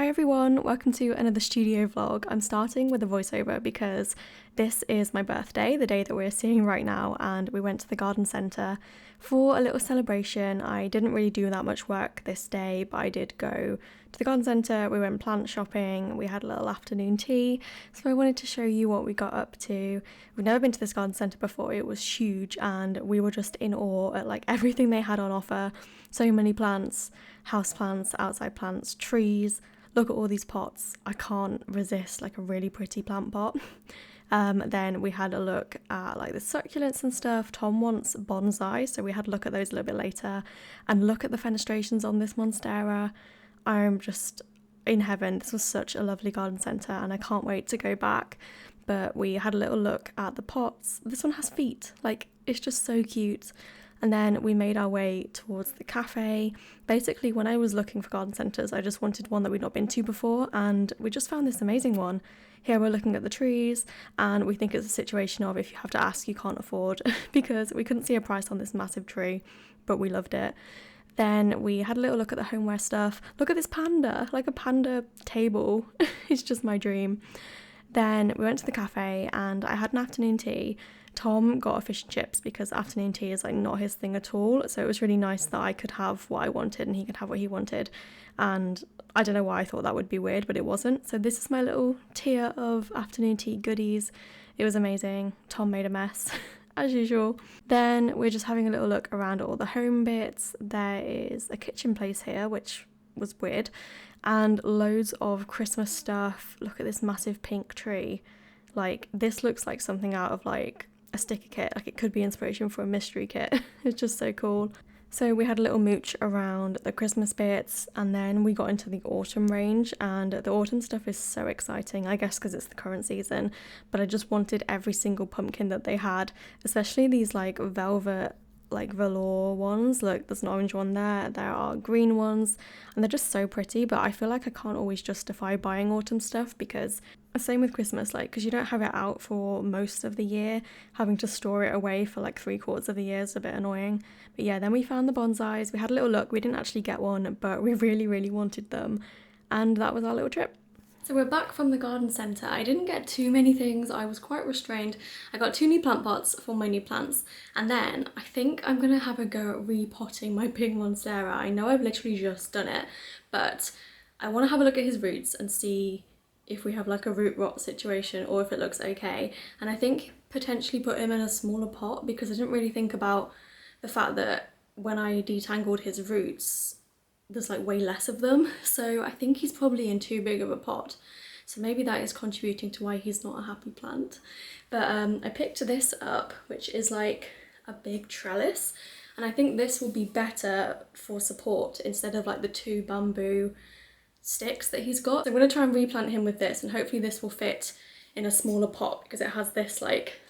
Hi everyone, welcome to another studio vlog. I'm starting with a voiceover because this is my birthday, the day that we're seeing right now, and we went to the garden centre for a little celebration. I didn't really do that much work this day, but I did go to the garden centre, we went plant shopping, we had a little afternoon tea, so I wanted to show you what we got up to. We've never been to this garden centre before, it was huge and we were just in awe at like everything they had on offer. So many plants, house plants, outside plants, trees. Look at all these pots. I can't resist like a really pretty plant pot. Then we had a look at like the succulents and stuff. Tom wants bonsai, so we had a look at those a little bit later. And look at the fenestrations on this Monstera. I'm just in heaven. This was such a lovely garden centre and I can't wait to go back. But we had a little look at the pots. This one has feet. Like, it's just so cute. And then we made our way towards the cafe. Basically, when I was looking for garden centres, I just wanted one that we'd not been to before, and we just found this amazing one. Here we're looking at the trees, and we think it's a situation of if you have to ask, you can't afford, because we couldn't see a price on this massive tree, but we loved it. Then we had a little look at the homeware stuff. Look at this panda, like a panda table. It's just my dream. Then we went to the cafe and I had an afternoon tea. Tom got a fish and chips because afternoon tea is like not his thing at all, so it was really nice that I could have what I wanted and he could have what he wanted, and I don't know why I thought that would be weird, but it wasn't. So this is my little tier of afternoon tea goodies. It was amazing. Tom made a mess as usual. Then we're just having a little look around all the home bits. There is a kitchen place here, which was weird, and loads of Christmas stuff. Look at this massive pink tree. Like, this looks like something out of like a sticker kit, like it could be inspiration for a mystery kit. It's just so cool. So we had a little mooch around the Christmas bits, and then we got into the autumn range, and the autumn stuff is so exciting, I guess because it's the current season, but I just wanted every single pumpkin that they had, especially these like velvet, like velour ones. Look, there's an orange one there are green ones, and they're just so pretty, but I feel like I can't always justify buying autumn stuff because same with Christmas, like, because you don't have it out for most of the year, having to store it away for like 3/4 of the year is a bit annoying. But yeah, then we found the bonsais. We had a little look. We didn't actually get one, but we really wanted them, and that was our little trip. So we're back from the garden centre. I didn't get too many things, I was quite restrained. I got 2 new plant pots for my new plants, and then I think I'm gonna have a go at repotting my pink Monstera. I know I've literally just done it, but I want to have a look at his roots and see if we have like a root rot situation or if it looks okay. And I think potentially put him in a smaller pot because I didn't really think about the fact that when I detangled his roots, there's like way less of them. So I think he's probably in too big of a pot. So maybe that is contributing to why he's not a happy plant. But I picked this up, which is like a big trellis. And I think this will be better for support instead of like the 2 bamboo sticks that he's got. So I'm going to try and replant him with this, and hopefully this will fit in a smaller pot because it has this like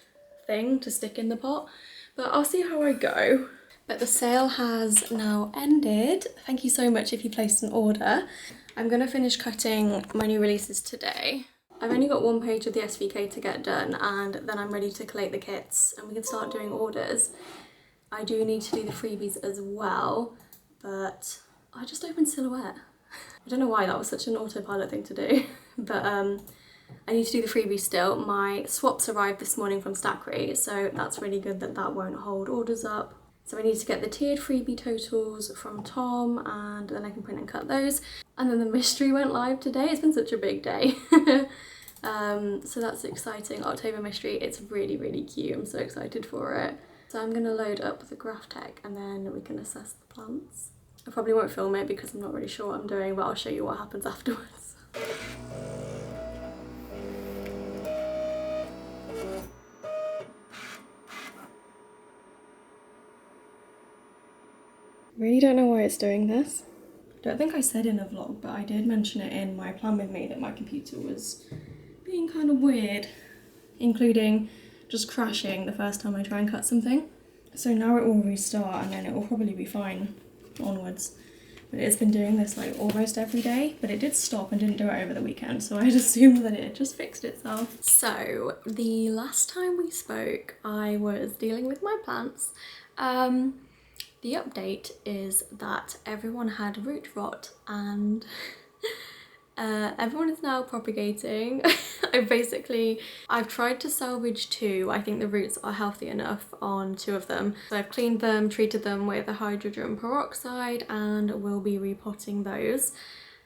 thing to stick in the pot. But I'll see how I go. But the sale has now ended. Thank you so much if you placed an order. I'm going to finish cutting my new releases today. I've only got 1 page of the SVK to get done, and then I'm ready to collate the kits and we can start doing orders. I do need to do the freebies as well, but I just opened Silhouette. I don't know why that was such an autopilot thing to do, but I need to do the freebies still. My swaps arrived this morning from Stackery, so that's really good that that won't hold orders up. So I need to get the tiered freebie totals from Tom, and then I can print and cut those. And then the mystery went live today. It's been such a big day. So that's exciting. October mystery, it's really cute. I'm so excited for it. So I'm gonna load up the graph tech and then we can assess the plants. I probably won't film it because I'm not really sure what I'm doing, but I'll show you what happens afterwards. Really don't know why it's doing this. Don't think I said in a vlog, but I did mention it in my plan with me that my computer was being kind of weird, including just crashing the first time I try and cut something. So now it will restart and then it will probably be fine onwards. But it's been doing this like almost every day, but it did stop and didn't do it over the weekend, so I'd assumed that it had just fixed itself. So the last time we spoke, I was dealing with my plants. The update is that everyone had root rot, and Everyone is now propagating. I've tried to salvage 2. I think the roots are healthy enough on 2 of them. So I've cleaned them, treated them with a hydrogen peroxide, and will be repotting those.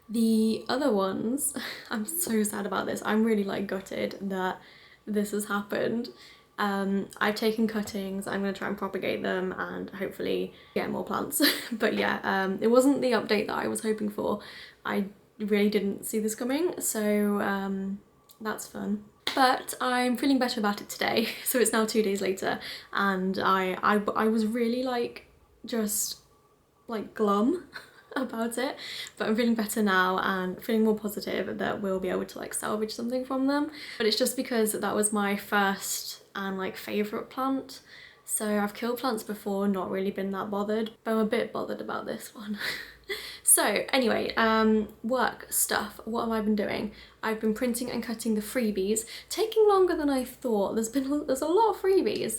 The other ones, I'm so sad about this. I'm really like gutted that this has happened. I've taken cuttings, I'm gonna try and propagate them and hopefully get more plants. But yeah, it wasn't the update that I was hoping for. I really didn't see this coming, so that's fun. But I'm feeling better about it today. So it's now 2 days later, and I was really like just like glum about it, but I'm feeling better now and feeling more positive that we'll be able to like salvage something from them. But it's just because that was my first and like favourite plant. So I've killed plants before, not really been that bothered, but I'm a bit bothered about this one. So anyway, work stuff. What have I been doing? I've been printing and cutting the freebies, taking longer than I thought. There's a lot of freebies,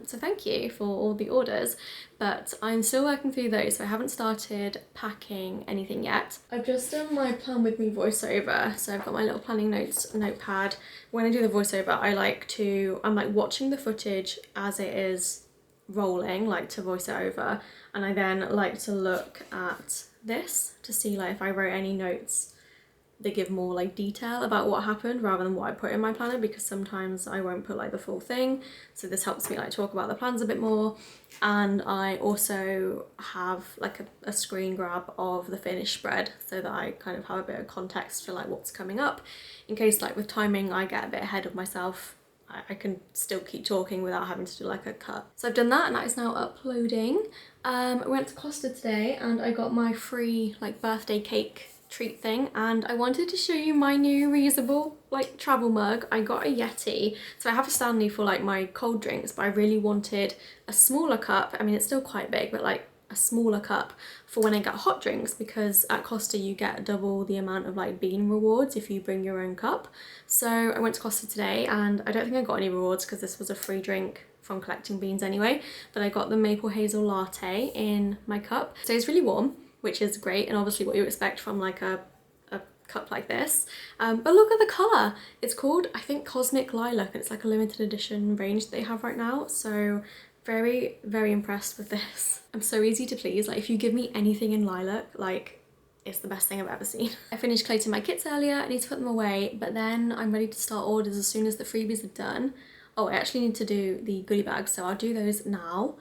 so thank you for all the orders, but I'm still working through those, so I haven't started packing anything yet. I've just done my plan with me voiceover, so I've got my little planning notes notepad. When I do the voiceover, I'm like watching the footage as it is rolling, like to voice it over, and I then like to look at this to see like if I wrote any notes that give more like detail about what happened rather than what I put in my planner, because sometimes I won't put like the full thing, so this helps me like talk about the plans a bit more. And I also have like a screen grab of the finished spread so that I kind of have a bit of context for like what's coming up, in case like with timing I get a bit ahead of myself. I can still keep talking without having to do like a cut. So I've done that and that is now uploading. I went to Costa today and I got my free like birthday cake treat thing, and I wanted to show you my new reusable like travel mug. I got a Yeti, so I have a Stanley for like my cold drinks, but I really wanted a smaller cup. I mean, it's still quite big, but like a smaller cup for when I get hot drinks, because at Costa you get double the amount of like bean rewards if you bring your own cup. So I went to Costa today and I don't think I got any rewards because this was a free drink from collecting beans anyway, but I got the maple hazel latte in my cup. So it's really warm, which is great, and obviously what you expect from like a cup like this. But look at the colour. It's called, I think, Cosmic Lilac, and it's like a limited edition range that they have right now. So very, very impressed with this. I'm so easy to please. Like if you give me anything in lilac, like it's the best thing I've ever seen. I finished collating my kits earlier. I need to put them away, but then I'm ready to start orders as soon as the freebies are done. Oh, I actually need to do the goodie bags, so I'll do those now.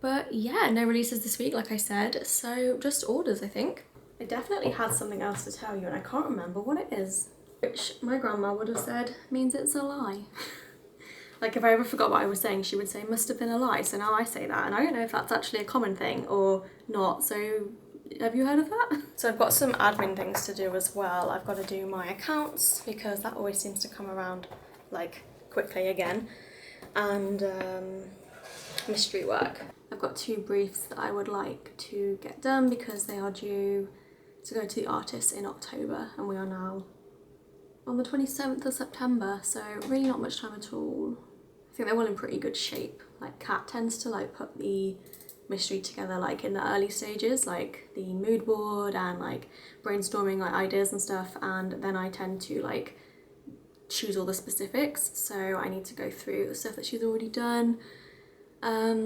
But yeah, no releases this week, like I said, so just orders, I think. I definitely had something else to tell you and I can't remember what it is, which my grandma would have said means it's a lie. Like if I ever forgot what I was saying, she would say must have been a lie, so now I say that, and I don't know if that's actually a common thing or not, so have you heard of that? So I've got some admin things to do as well. I've got to do my accounts because that always seems to come around like quickly again, and mystery work. I've got 2 briefs that I would like to get done because they are due to go to the artist in October, and we are now on the 27th of September, so really not much time at all. I think they're all in pretty good shape. Like Kat tends to like put the mystery together like in the early stages, like the mood board and like brainstorming like ideas and stuff, and then I tend to like choose all the specifics, so I need to go through the stuff that she's already done.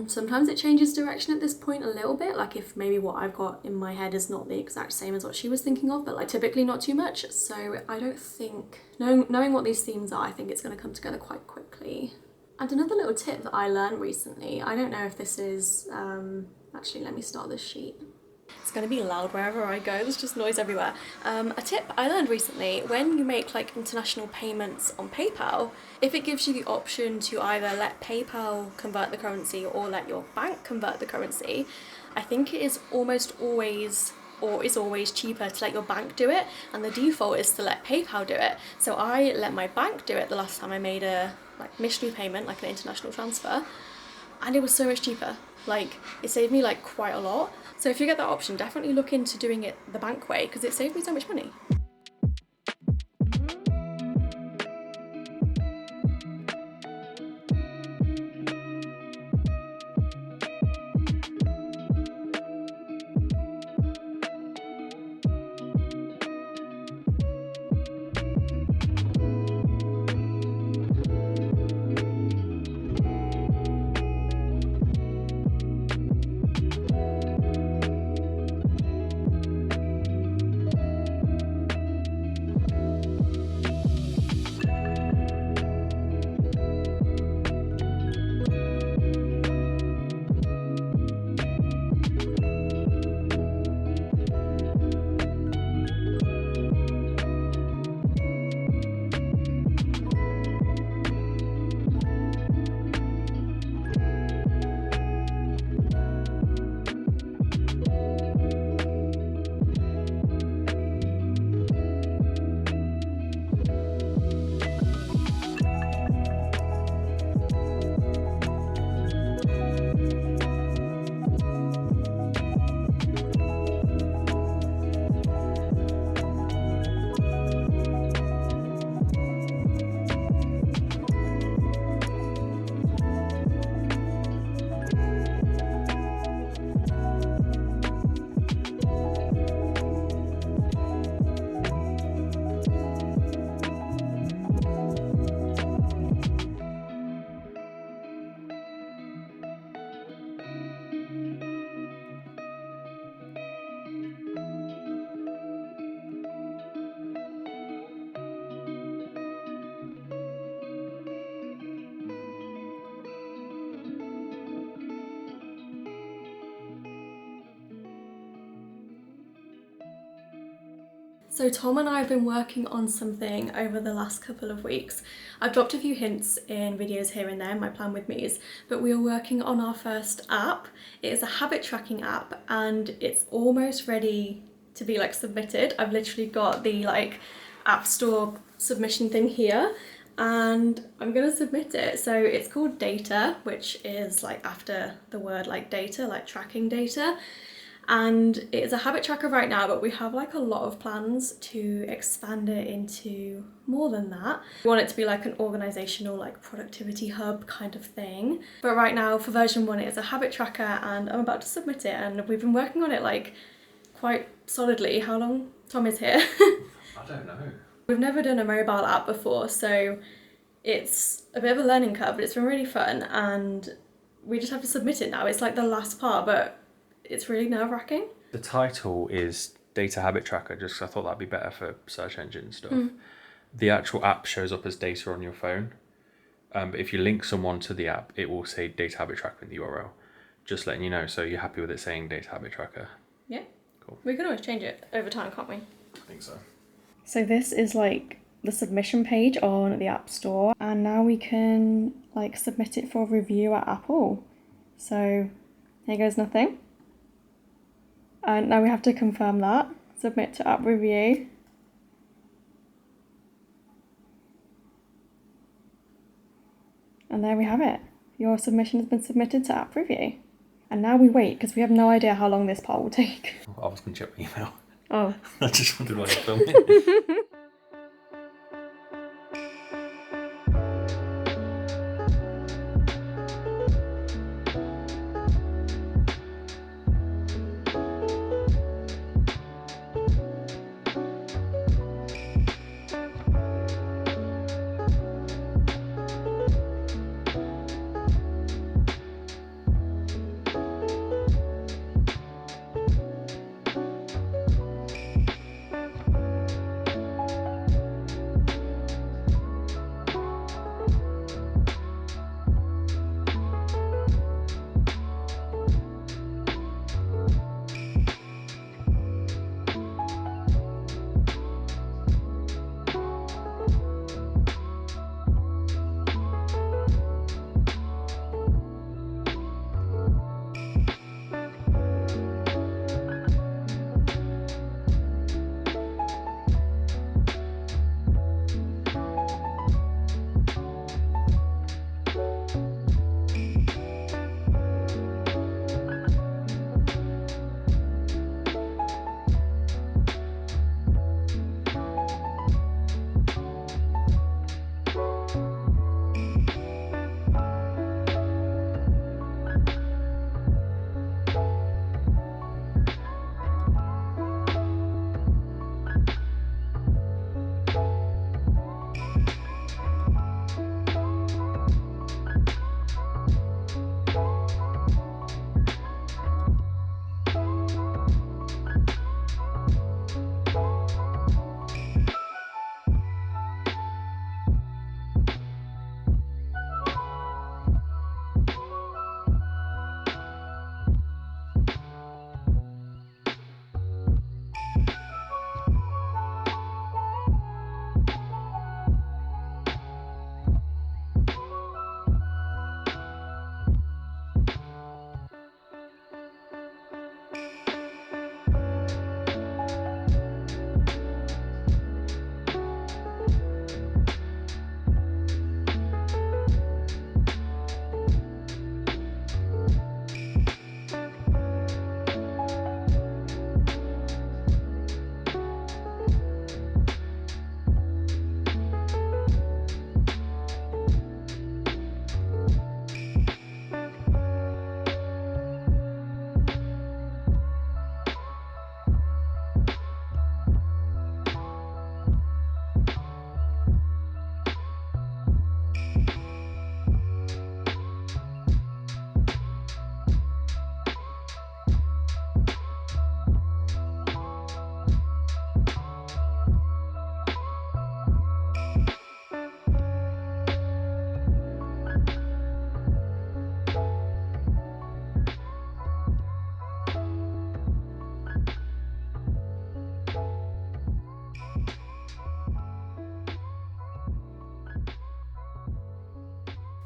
Sometimes it changes direction at this point a little bit, like if maybe what I've got in my head is not the exact same as what she was thinking of, but like typically not too much. So I don't think, knowing what these themes are, I think it's going to come together quite quickly. And another little tip that I learned recently, I don't know if this is, actually let me start this sheet. It's going to be loud wherever I go, there's just noise everywhere. A tip I learned recently, when you make like international payments on PayPal, if it gives you the option to either let PayPal convert the currency or let your bank convert the currency, I think it is almost always, or is always cheaper to let your bank do it, and the default is to let PayPal do it. So I let my bank do it the last time I made a like mystery payment, like an international transfer, and it was so much cheaper. Like it saved me like quite a lot. So if you get that option, definitely look into doing it the bank way because it saved me so much money. So Tom and I have been working on something over the last couple of weeks. I've dropped a few hints in videos here and there in my plan with me's, but we are working on our first app. It is a habit tracking app and it's almost ready to be like submitted. I've literally got the like App Store submission thing here and I'm gonna submit it. So it's called Data, which is like after the word like data, like tracking data. And it's a habit tracker right now, but we have like a lot of plans to expand it into more than that. We want it to be like an organizational, like productivity hub kind of thing. But right now for version 1, it's a habit tracker and I'm about to submit it. And we've been working on it like quite solidly. How long Tom is here? I don't know. We've never done a mobile app before, so it's a bit of a learning curve, but it's been really fun and we just have to submit it now. It's like the last part, but it's really nerve-wracking. The title is Data Habit Tracker, just 'cause I thought that'd be better for search engine stuff. The actual app shows up as data on your phone. But if you link someone to the app, it will say Data Habit Tracker in the URL. Just letting you know, so you're happy with it saying Data Habit Tracker? Yeah. Cool. We can always change it over time, can't we? I think so. So this is like the submission page on the App Store, and now we can like submit it for review at Apple. So here goes nothing. And now we have to confirm that. Submit to app review. And there we have it. Your submission has been submitted to app review. And now we wait because we have no idea how long this part will take. I was going to check my email. Oh. I just wondered why you're filming.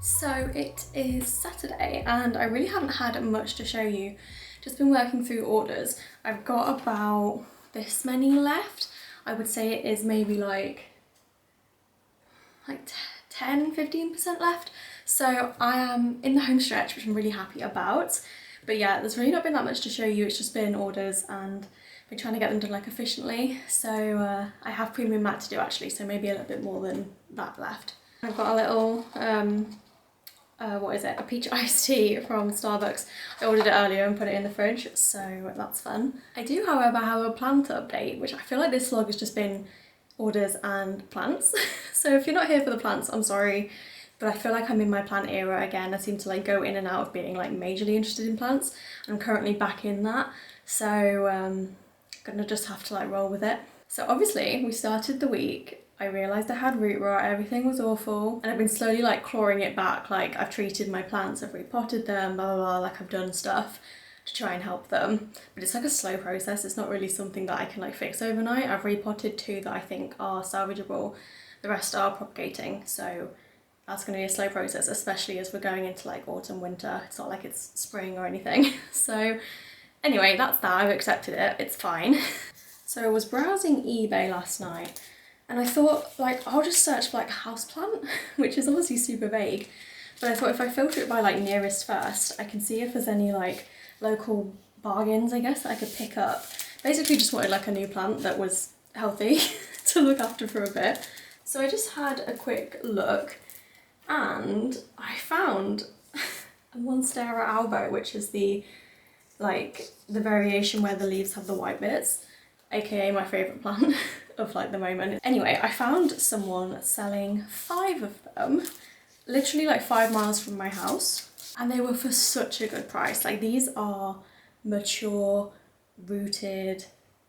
So it is Saturday and I really haven't had much to show you. Just been working through orders. I've got about this many left. I would say it is maybe like 10-15% left. So I am in the home stretch, which I'm really happy about. But yeah, there's really not been that much to show you. It's just been orders and been trying to get them done like efficiently. So I have premium mat to do actually, so maybe a little bit more than that left. I've got a little what is it, a peach iced tea from Starbucks. I ordered it earlier and put it in the fridge, so that's fun. I do, however, have a plant update, which I feel like this vlog has just been orders and plants. So if you're not here for the plants, I'm sorry, but I feel like I'm in my plant era again. I seem to like go in and out of being like majorly interested in plants. I'm currently back in that, so gonna just have to like roll with it. So obviously we started the week, I realised I had root rot, everything was awful, and I've been slowly like clawing it back. Like I've treated my plants, I've repotted them, blah blah blah, like I've done stuff to try and help them, but it's like a slow process. It's not really something that I can like fix overnight. I've repotted 2 that I think are salvageable, the rest are propagating, so that's going to be a slow process, especially as we're going into like autumn, winter. It's not like it's spring or anything. So anyway, that's that. I've accepted it, it's fine. So I was browsing eBay last night and I thought like I'll just search for like a houseplant, which is obviously super vague, but I thought if I filter it by like nearest first, I can see if there's any like local bargains, I guess, that I could pick up. Basically just wanted like a new plant that was healthy to look after for a bit. So I just had a quick look and I found a Monstera albo, which is the variation where the leaves have the white bits, aka my favourite plant of like the moment. Anyway, I found someone selling 5 of them, literally like 5 miles from my house, and they were for such a good price. Like these are mature rooted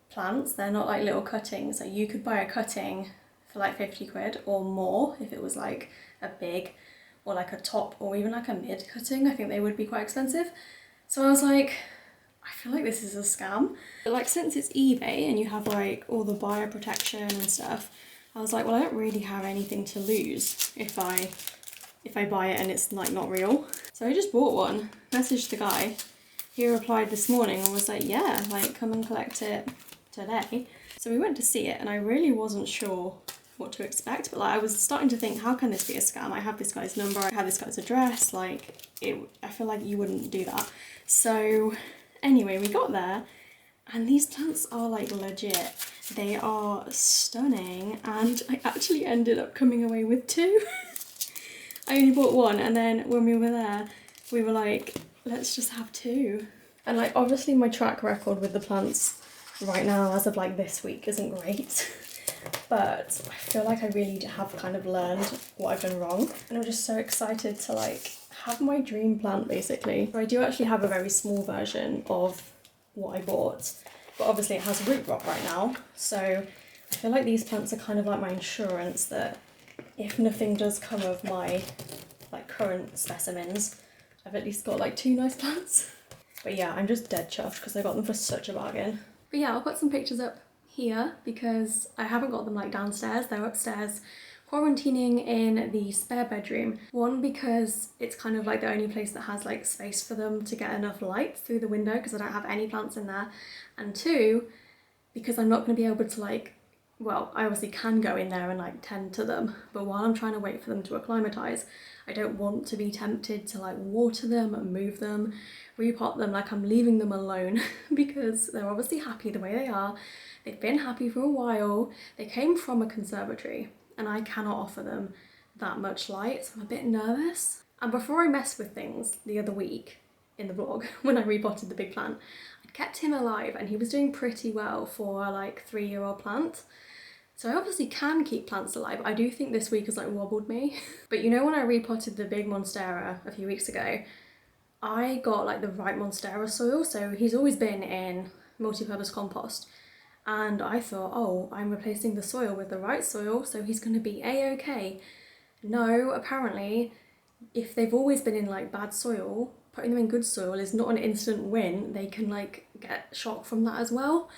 plants, they're not like little cuttings. Like you could buy a cutting for like 50 quid or more if it was like a big or like a top or even like a mid cutting. I think they would be quite expensive. So I was like, I feel like this is a scam. But like since it's eBay and you have like all the buyer protection and stuff, I was like, well, I don't really have anything to lose if I buy it and it's like not real. So I just bought one, messaged the guy. He replied this morning and was like, yeah, like come and collect it today. So we went to see it and I really wasn't sure what to expect, but like I was starting to think, how can this be a scam? I have this guy's number, I have this guy's address, like I feel like you wouldn't do that. So anyway, we got there and these plants are like legit. They are stunning and I actually ended up coming away with 2. I only bought 1 and then when we were there, we were like, let's just have 2. And like obviously my track record with the plants right now as of like this week isn't great. But I feel like I really have kind of learned what I've done wrong. And I'm just so excited to like have my dream plant basically. So I do actually have a very small version of what I bought, but obviously it has root rot right now. So I feel like these plants are kind of like my insurance that if nothing does come of my like current specimens, I've at least got like 2 nice plants. But yeah, I'm just dead chuffed because I got them for such a bargain. But yeah, I'll put some pictures up here because I haven't got them like downstairs, they're upstairs quarantining in the spare bedroom. 1, because it's kind of like the only place that has like space for them to get enough light through the window because I don't have any plants in there, and 2, because I'm not going to be able to like, well, I obviously can go in there and like tend to them, but while I'm trying to wait for them to acclimatise, I don't want to be tempted to like water them, move them, repot them. Like I'm leaving them alone because they're obviously happy the way they are. They've been happy for a while. They came from a conservatory and I cannot offer them that much light, so I'm a bit nervous. And before I messed with things the other week in the vlog, when I repotted the big plant, I kept him alive and he was doing pretty well for a like 3-year-old plant. So I obviously can keep plants alive. I do think this week has like wobbled me. But you know when I repotted the big Monstera a few weeks ago, I got like the right Monstera soil. So he's always been in multi-purpose compost. And I thought, oh, I'm replacing the soil with the right soil, so he's going to be a-okay. No, apparently, if they've always been in like bad soil, putting them in good soil is not an instant win. They can like get shock from that as well.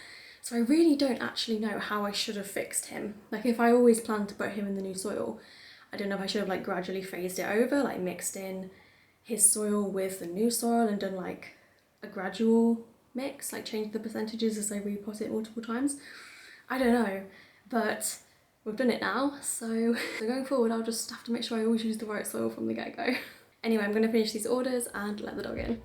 So I really don't actually know how I should have fixed him. Like if I always planned to put him in the new soil, I don't know if I should have like gradually phased it over, like mixed in his soil with the new soil and done like a gradual mix, like change the percentages as I repot it multiple times. I don't know, but we've done it now, so going forward I'll just have to make sure I always use the right soil from the get-go. Anyway, I'm going to finish these orders and let the dog in.